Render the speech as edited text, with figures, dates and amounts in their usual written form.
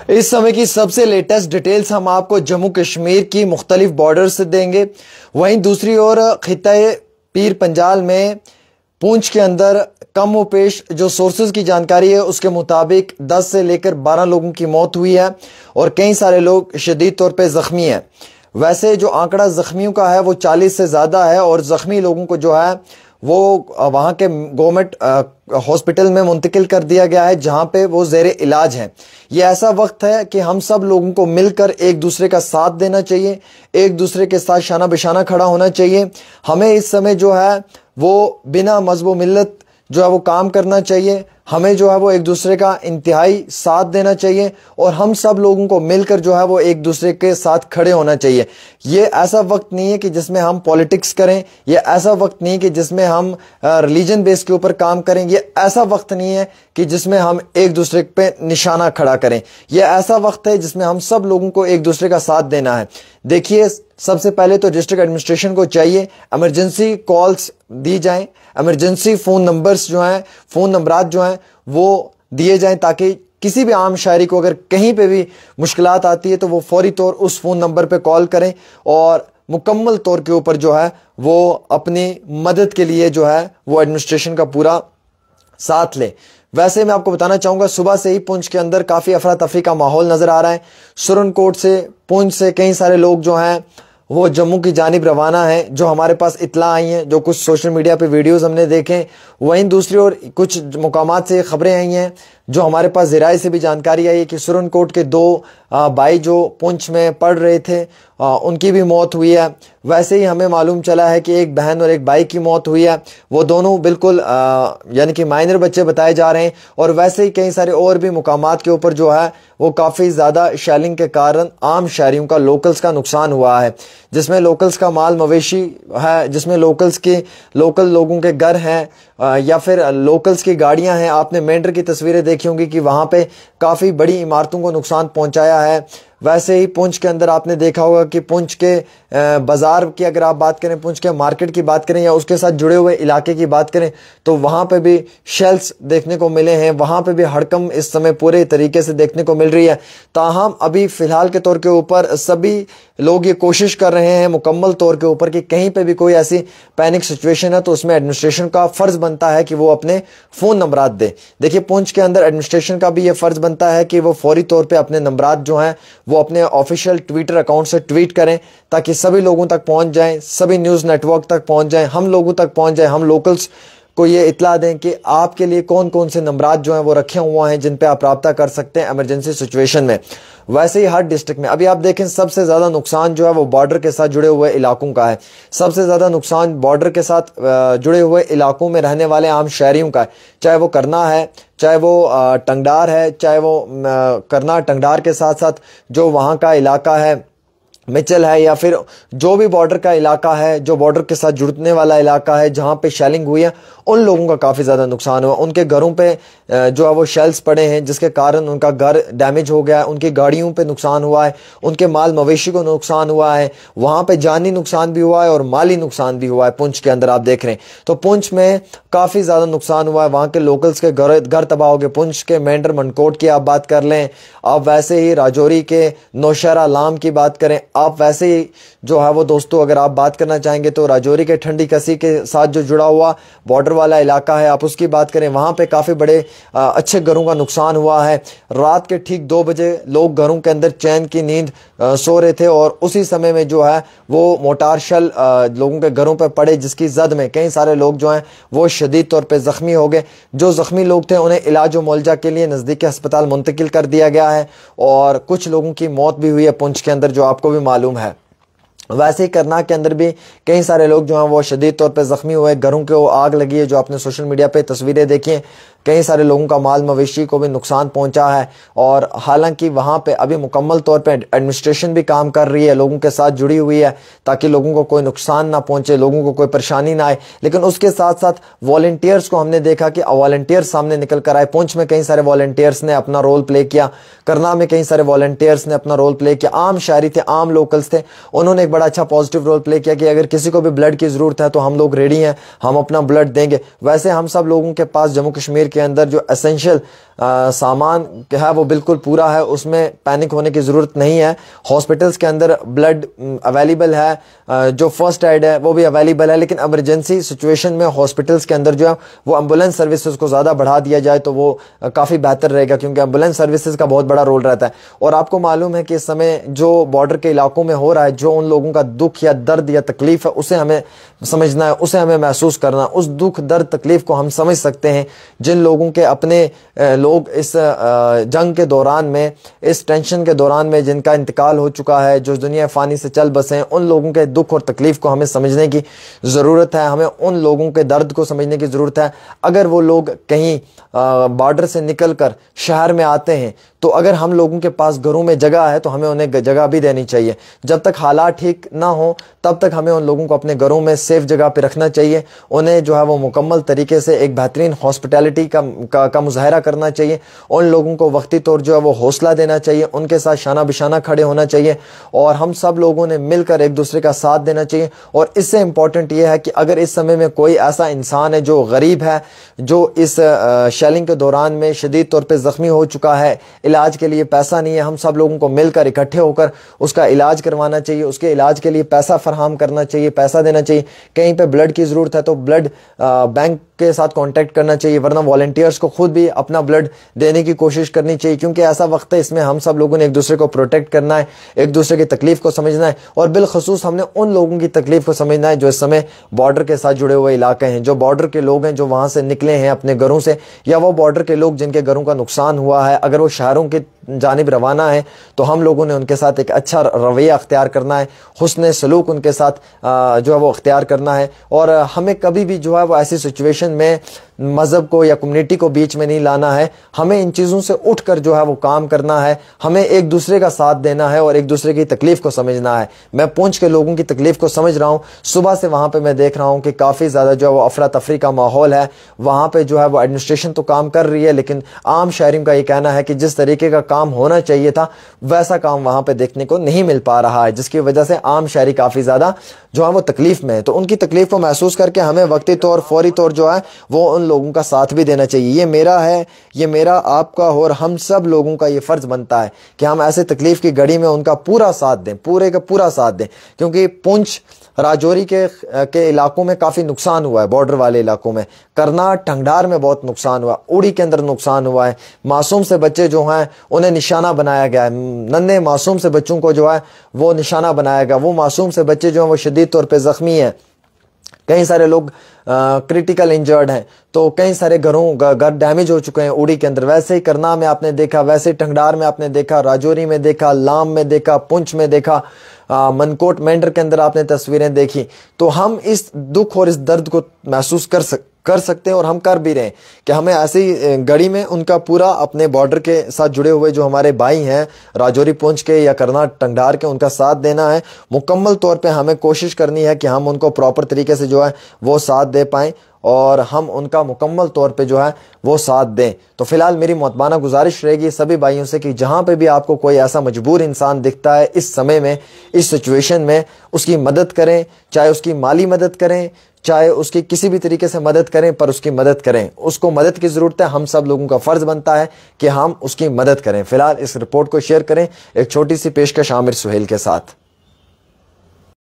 इस समय की सबसे लेटेस्ट डिटेल्स हम आपको जम्मू कश्मीर की मुख्तलिफ बॉर्डर से देंगे। वहीं दूसरी ओर खित्ते पीर पंजाल में पूंछ के अंदर कम व पेश जो सोर्सेज की जानकारी है उसके मुताबिक 10 से लेकर 12 लोगों की मौत हुई है और कई सारे लोग शदीद तौर पे जख्मी हैं। वैसे जो आंकड़ा जख्मियों का है वो 40 से ज़्यादा है और ज़ख्मी लोगों को जो है वो वहाँ के गवर्नमेंट हॉस्पिटल में मुंतकिल कर दिया गया है जहाँ पे वो ज़ेरे इलाज हैं। ये ऐसा वक्त है कि हम सब लोगों को मिलकर एक दूसरे का साथ देना चाहिए, एक दूसरे के साथ शाना बिशाना खड़ा होना चाहिए। हमें इस समय जो है वो बिना मज़हब मिल्लत जो है वो काम करना चाहिए। हमें जो है वो एक दूसरे का इंतहाई साथ देना चाहिए और हम सब लोगों को मिलकर जो है वो एक दूसरे के साथ खड़े होना चाहिए। ये ऐसा वक्त नहीं है कि जिसमें हम पॉलिटिक्स करें, ये ऐसा वक्त नहीं है कि जिसमें हम रिलीजन बेस के ऊपर काम करें, ये ऐसा वक्त नहीं है कि जिसमें हम एक दूसरे पे निशाना खड़ा करें। ये ऐसा वक्त है जिसमें हम सब लोगों को एक दूसरे का साथ देना है। देखिए, सबसे पहले तो डिस्ट्रिक्ट एडमिनिस्ट्रेशन को चाहिए इमरजेंसी कॉल्स दी जाएं, इमरजेंसी फ़ोन नंबर्स जो हैं, फ़ोन नंबरात जो हैं वो दिए जाएं ताकि किसी भी आम शायरी को अगर कहीं पे भी मुश्किलात आती है तो वो फौरी तौर उस फ़ोन नंबर पे कॉल करें और मुकम्मल तौर के ऊपर जो है वो अपनी मदद के लिए जो है वो एडमिनिस्ट्रेशन का पूरा साथ लें। वैसे मैं आपको बताना चाहूँगा सुबह से ही पुंछ के अंदर काफ़ी अफरा तफरी का माहौल नज़र आ रहा है। सुरनकोट से, पुंछ से कई सारे लोग जो हैं वो जम्मू की जानिब रवाना है, जो हमारे पास इत्तला आई हैं, जो कुछ सोशल मीडिया पे वीडियोस हमने देखे। वहीं दूसरी ओर कुछ मुकामात से खबरें आई हैं जो हमारे पास ज़राए से भी जानकारी आई है कि सुरनकोट के 2 भाई जो पुंछ में पढ़ रहे थे उनकी भी मौत हुई है। वैसे ही हमें मालूम चला है कि एक बहन और एक भाई की मौत हुई है। वो दोनों बिल्कुल यानी कि माइनर बच्चे बताए जा रहे हैं। और वैसे ही कई सारे और भी मुकामात के ऊपर जो है वो काफ़ी ज़्यादा शेलिंग के कारण आम शहरियों का, लोकल्स का नुकसान हुआ है, जिसमें लोकल्स का माल मवेशी है, जिसमें लोकल लोगों के घर हैं या फिर लोकल्स की गाड़ियां हैं। आपने मेंढर की तस्वीरें देखी होंगी कि वहाँ पे काफ़ी बड़ी इमारतों को नुकसान पहुँचाया है। वैसे ही पुंछ के अंदर आपने देखा होगा कि पुंछ के बाज़ार की अगर आप बात करें, पुंछ के मार्केट की बात करें या उसके साथ जुड़े हुए इलाके की बात करें तो वहाँ पे भी शेल्स देखने को मिले हैं। वहाँ पे भी हड़कम इस समय पूरे तरीके से देखने को मिल रही है। ताहम अभी फ़िलहाल के तौर के ऊपर सभी लोग ये कोशिश कर रहे हैं मुकम्मल तौर के ऊपर कि कहीं पे भी कोई ऐसी पैनिक सिचुएशन है तो उसमें एडमिनिस्ट्रेशन का फ़र्ज़ बनता है कि वो अपने फ़ोन नंबरात दे। देखिए, पुंछ के अंदर एडमिनिस्ट्रेशन का भी ये फ़र्ज़ बनता है कि वो फौरी तौर पे अपने नंबरात जो हैं वो अपने ऑफिशियल ट्विटर अकाउंट से ट्वीट करें ताकि सभी लोगों तक पहुंच जाएं, सभी न्यूज़ नेटवर्क तक पहुंच जाएं, हम लोगों तक पहुंच जाएं, हम लोकल्स को ये इत्तला दें कि आपके लिए कौन कौन से नंबरात जो हैं वो रखे हुए हैं जिन पे आप रब्ता कर सकते हैं इमरजेंसी सिचुएशन में। वैसे ही हर डिस्ट्रिक्ट में अभी आप देखें सबसे ज़्यादा नुकसान जो है वो बॉर्डर के साथ जुड़े हुए इलाकों का है। सबसे ज़्यादा नुकसान बॉर्डर के साथ जुड़े हुए इलाकों में रहने वाले आम शहरियों का है, चाहे वो करना है, चाहे वो टंगडार है, चाहे वो करना टंगडार के साथ साथ जो वहाँ का इलाका है मिचल है, या फिर जो भी बॉर्डर का इलाका है, जो बॉर्डर के साथ जुड़ने वाला इलाका है जहाँ पे शेलिंग हुई है, उन लोगों का काफ़ी ज़्यादा नुकसान हुआ। उनके घरों पे जो है वो शेल्स पड़े हैं जिसके कारण उनका घर डैमेज हो गया है, उनकी गाड़ियों पे नुकसान हुआ है, उनके माल मवेशी को नुकसान हुआ है, वहाँ पे जानी नुकसान भी हुआ है और माली नुकसान भी हुआ है। पुंछ के अंदर आप देख रहे हैं तो पुंछ में काफ़ी ज़्यादा नुकसान हुआ है, वहाँ के लोकल्स के घर तबाह हो गए। पुंछ के मेंढर मनकोट की आप बात कर लें, आप वैसे ही राजौरी के नौशहरा लाम की बात करें, आप वैसे ही जो है वो दोस्तों अगर आप बात करना चाहेंगे तो राजौरी के ठंडी कसी के साथ जो जुड़ा हुआ बॉर्डर वाला इलाका है आप उसकी बात करें, वहाँ पे काफ़ी बड़े अच्छे घरों का नुकसान हुआ है। रात के ठीक 2 बजे लोग घरों के अंदर चैन की नींद सो रहे थे और उसी समय में जो है वो मोटार शल लोगों के घरों पे पड़े जिसकी जद में कई सारे लोग जो हैं वो शदीद तौर पे ज़ख्मी हो गए। जो ज़ख्मी लोग थे उन्हें इलाज व मुआवजा के लिए नज़दीकी अस्पताल मुंतकिल कर दिया गया है और कुछ लोगों की मौत भी हुई है पुंछ के अंदर, जो आपको भी मालूम है। वैसे ही करनाल के अंदर भी कई सारे लोग जो हैं वो शदीद तौर पे ज़ख्मी हुए, घरों के आग लगी है, जो आपने सोशल मीडिया पे तस्वीरें देखी हैं। कई सारे लोगों का माल मवेशी को भी नुकसान पहुंचा है और हालांकि वहाँ पे अभी मुकम्मल तौर पे एडमिनिस्ट्रेशन भी काम कर रही है, लोगों के साथ जुड़ी हुई है ताकि लोगों को कोई नुकसान ना पहुंचे, लोगों को कोई परेशानी ना आए। लेकिन उसके साथ साथ वॉलंटियर्स को हमने देखा कि वॉलंटियर्स सामने निकल कर आए। पुंछ में कई सारे वॉलंटियर्स ने अपना रोल प्ले किया, करनाल में कई सारे वॉलंटियर्स ने अपना रोल प्ले किया, आम शहरी थे, आम लोकल्स थे, उन्होंने एक बड़ा अच्छा पॉजिटिव रोल प्ले किया कि अगर किसी को भी ब्लड की ज़रूरत है तो हम लोग रेडी हैं, हम अपना ब्लड देंगे। वैसे हम सब लोगों के पास जम्मू कश्मीर के अंदर जो एसेंशियल सामान है वो बिल्कुल पूरा है, उसमें पैनिक होने की ज़रूरत नहीं है। हॉस्पिटल्स के अंदर ब्लड अवेलेबल है, जो फर्स्ट एड है वो भी अवेलेबल है, लेकिन इमरजेंसी सिचुएशन में हॉस्पिटल्स के अंदर जो है वो एम्बुलेंस सर्विसेज को ज़्यादा बढ़ा दिया जाए तो वो काफ़ी बेहतर रहेगा, क्योंकि एम्बुलेंस सर्विसेज का बहुत बड़ा रोल रहता है। और आपको मालूम है कि इस समय जो बॉर्डर के इलाकों में हो रहा है, जो उन लोगों का दुख या दर्द या तकलीफ है उसे हमें समझना है, उसे हमें महसूस करना। उस दुख दर्द तकलीफ को हम समझ सकते हैं जिन लोगों के अपने लोग इस जंग के दौरान में, इस टेंशन के दौरान में जिनका इंतकाल हो चुका है, जो दुनिया फानी से चल बसे हैं, उन लोगों के दुख और तकलीफ को हमें समझने की ज़रूरत है। हमें उन लोगों के दर्द को समझने की ज़रूरत है। अगर वो लोग कहीं बॉर्डर से निकलकर शहर में आते हैं तो अगर हम लोगों के पास घरों में जगह है तो हमें उन्हें जगह भी देनी चाहिए। जब तक हालात ठीक ना हो तब तक हमें उन लोगों को अपने घरों में सेफ जगह पे रखना चाहिए। उन्हें जो है वो मुकम्मल तरीके से एक बेहतरीन हॉस्पिटैलिटी का मुजाहरा करना चाहिए। उन लोगों को वक्ती तौर जो है वो हौसला देना चाहिए, उनके साथ शाना बिशाना खड़े होना चाहिए और हम सब लोगों ने मिलकर एक दूसरे का साथ देना चाहिए। और इससे इम्पॉर्टेंट ये है कि अगर इस समय में कोई ऐसा इंसान है जो गरीब है, जो इस शेलिंग के दौरान में शदीद तौर पर जख्मी हो चुका है, इलाज के लिए पैसा नहीं है, हम सब लोगों को मिलकर इकट्ठे होकर उसका इलाज करवाना चाहिए। उसके इलाज के लिए पैसा फराहम करना चाहिए, पैसा देना चाहिए। कहीं पे ब्लड की ज़रूरत है तो ब्लड बैंक के साथ कांटेक्ट करना चाहिए, वरना वॉलंटियर्स को खुद भी अपना ब्लड देने की कोशिश करनी चाहिए, क्योंकि ऐसा वक्त है इसमें हम सब लोगों ने एक दूसरे को प्रोटेक्ट करना है, एक दूसरे की तकलीफ को समझना है और बिलखसूस हमने उन लोगों की तकलीफ को समझना है जो इस समय बॉर्डर के साथ जुड़े हुए इलाके हैं, जो बॉर्डर के लोग हैं, जो वहां से निकले हैं अपने घरों से, या वो बॉर्डर के लोग जिनके घरों का नुकसान हुआ है। अगर वो शहरों के जानिब रवाना है तो हम लोगों ने उनके साथ एक अच्छा रवैया अख्तियार करना है, हुस्न सलूक उनके साथ जो है वो अख्तियार करना है। और हमें कभी भी जो है वो ऐसी सिचुएशन में मज़हब को या कम्युनिटी को बीच में नहीं लाना है। हमें इन चीज़ों से उठकर जो है वो काम करना है, हमें एक दूसरे का साथ देना है और एक दूसरे की तकलीफ़ को समझना है। मैं पुंछ के लोगों की तकलीफ़ को समझ रहा हूँ। सुबह से वहाँ पे मैं देख रहा हूँ कि काफ़ी ज़्यादा जो है वो अफरा तफरी का माहौल है। वहाँ पे जो है वो एडमिनिस्ट्रेशन तो काम कर रही है, लेकिन आम शहरियों का ये कहना है कि जिस तरीके का काम होना चाहिए था वैसा काम वहाँ पे देखने को नहीं मिल पा रहा है, जिसकी वजह से आम शहरी काफ़ी ज़्यादा जो है वो तकलीफ़ में है। तो उनकी तकलीफ़ को महसूस करके हमें वक्ती तौर, फौरी तौर जो है वो उन लोगों का साथ भी देना चाहिए। ये मेरा है, ये मेरा, आपका और हम सब लोगों का ये फ़र्ज़ बनता है कि हम ऐसे तकलीफ़ की घड़ी में उनका पूरा साथ दें, पूरे का पूरा साथ दें। क्योंकि पुंछ राजौरी के इलाकों में काफ़ी नुकसान हुआ है, बॉर्डर वाले इलाकों में, करनाल टंगडार में बहुत नुकसान हुआ, उड़ी के अंदर नुकसान हुआ है। मासूम से बच्चे जो हैं उन्हें निशाना बनाया गया है, नन्हे मासूम से बच्चों को जो है वो निशाना बनाया गया। वो मासूम से बच्चे जो हैं वो शदीद तौर पे ज़ख्मी हैं, कई सारे लोग क्रिटिकल इंजर्ड हैं, तो कई सारे घर डैमेज हो चुके हैं उड़ी के अंदर। वैसे ही करनाल में आपने देखा, वैसे ही टंगडार में आपने देखा, राजौरी में देखा, लाम में देखा, पुंछ में देखा, मनकोट मेंढर के अंदर आपने तस्वीरें देखी। तो हम इस दुख और इस दर्द को महसूस कर सकते हैं और हम कर भी रहे हैं कि हमें ऐसी घड़ी में उनका पूरा अपने बॉर्डर के साथ जुड़े हुए जो हमारे भाई हैं राजौरी पुंछ के या करनाल टंगडार के, उनका साथ देना है। मुकम्मल तौर पे हमें कोशिश करनी है कि हम उनको प्रॉपर तरीके से जो है वो साथ दे पाएँ और हम उनका मुकम्मल तौर पे जो है वो साथ दें। तो फिलहाल मेरी मुतबाना गुजारिश रहेगी सभी भाइयों से कि जहाँ पे भी आपको कोई ऐसा मजबूर इंसान दिखता है इस समय में, इस सिचुएशन में, उसकी मदद करें, चाहे उसकी माली मदद करें, चाहे उसकी किसी भी तरीके से मदद करें, पर उसकी मदद करें। उसको मदद की ज़रूरत है, हम सब लोगों का फ़र्ज़ बनता है कि हम उसकी मदद करें। फिलहाल इस रिपोर्ट को शेयर करें। एक छोटी सी पेशकश आमिर सुहेल के साथ।